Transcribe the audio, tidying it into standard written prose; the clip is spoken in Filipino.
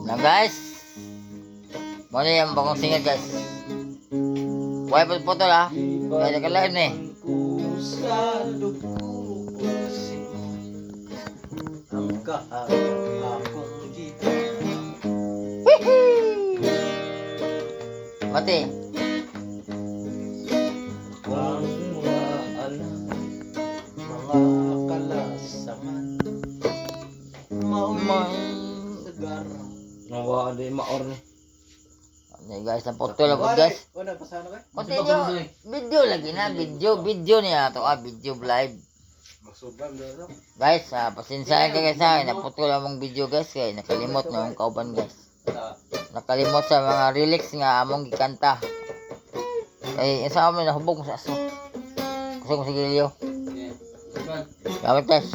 Na guys, muna yung bagong singer guys. Buhay putol ha. Kaya naka-live na eh. Mati. Nawa di maor ni. Ini guys, ang putol ako guys. Continue. Video lagi na, video niya to video live. Guys, pasensyahan ka guys ha, naputol among video guys kay nakalimot na yung kauban guys. Nakalimot sa mga lyrics nga among gikanta. Ay, isa kami nahubog sa aso. Kusog mo sigilyo. Gamit guys.